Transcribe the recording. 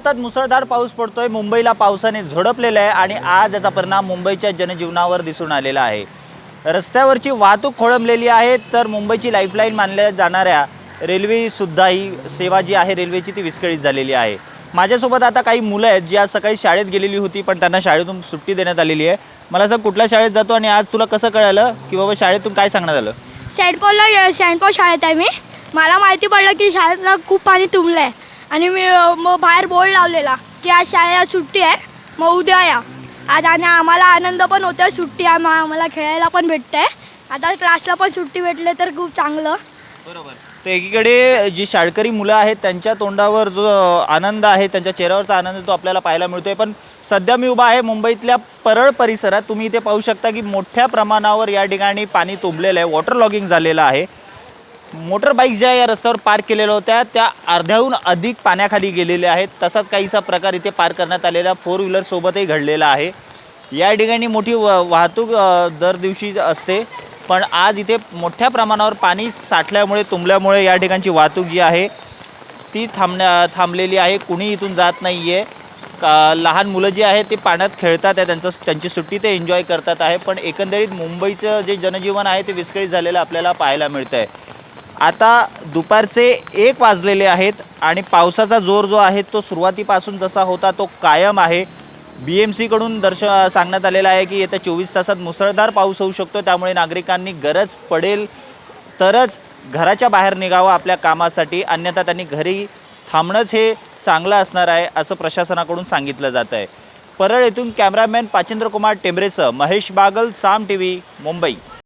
सतत मुसळधार पाऊस पडतोय। मुंबईला पावसाने झोडपलेला आहे आणि आज याचा परिणाम मुंबईच्या जनजीवनावर दिसून आलेला आहे। रस्त्यावरची वाहतूक खोळंबलेली आहे, तर मुंबईची लाईफलाईन मानल्या जाणाऱ्या रेल्वे सुद्धा ही सेवा जी आहे रेल्वेची ती विस्कळीत झालेली आहे। माझ्यासोबत आता काही मुलं आहेत जी आज सकाळी शाळेत गेलेली होती, पण त्यांना शाळेतून सुट्टी देण्यात आलेली आहे। मला सांग, कुठल्या शाळेत जातो आणि आज तुला कसं कळलं की बाबा शाळेतून काय सांगण्यात आलं? सेंट पॉल शाळेत आहे मी। मला माहिती पडलं की शाळेतला खूप पाणी तुंबलं आहे आणि मी मग बाहेर बोर्ड लावलेला की आज शाळेला सुट्टी आहे, मग उद्या या आज। आणि आम्हाला आनंद पण होतो, सुट्टी आम्हाला खेळायला पण भेटते। आता क्लासला पण सुट्टी भेटले तर खूप चांगलं। बरोबर। तर एकीकडे जी शाळकरी मुलं आहेत त्यांच्या तोंडावर जो आनंद आहे, त्यांच्या चेहऱ्यावरचा आनंद तो आपल्याला पाहायला मिळतोय। पण सध्या मी उभा आहे मुंबईतल्या परळ परिसरात। तुम्ही इथे पाहू शकता की मोठ्या प्रमाणावर या ठिकाणी पाणी तुंबलेलं आहे, वॉटर लॉगिंग झालेलं आहे। मोटर बाईक ज्या या रस्त्यावर पार्क केलेल्या होत्या त्या अर्ध्याहून अधिक पाण्याखाली गेलेल्या आहेत। तसाच काहीसा प्रकार इथे पार्क करण्यात आलेला फोर व्हीलर सोबतही घडलेला आहे। या ठिकाणी मोठी वाहतूक दर दिवशी असते, पण आज इथे मोठ्या प्रमाणावर पाणी साठल्यामुळे तुंबल्यामुळे या ठिकाणची वाहतूक जी आहे ती थांबलेली आहे। कुणी इथून जात नाही आहे। लहान मुलं जी आहेत ते पाण्यात खेळतात आहे, त्यांची सुट्टी ते एन्जॉय करतात आहे। पण एकंदरीत मुंबईचं जे जनजीवन आहे ते विस्कळीत झालेलं आपल्याला पाहायला मिळतं आहे। आता दुपारचे 1 वाजलेले आहेत आणि पावसाचा जोर जो आहे तो सुरुवातीपासून जसा होता तो कायम आहे। BMC कडून सांगण्यात आलेलं आहे की येत्या 24 तासात मुसळधार पाऊस होऊ शकतो, त्यामुळे नागरिकांनी गरज पडेल तरच घराच्या बाहेर निघावं आपल्या कामासाठी, अन्यथा त्यांनी घरी थांबणंच हे चांगलं असणार आहे असं प्रशासनाकडून सांगितलं जात आहे। परळ येथून कॅमेरामॅन पाचेंद्र कुमार टेंबरेसह महेश बागल, साम TV, मुंबई।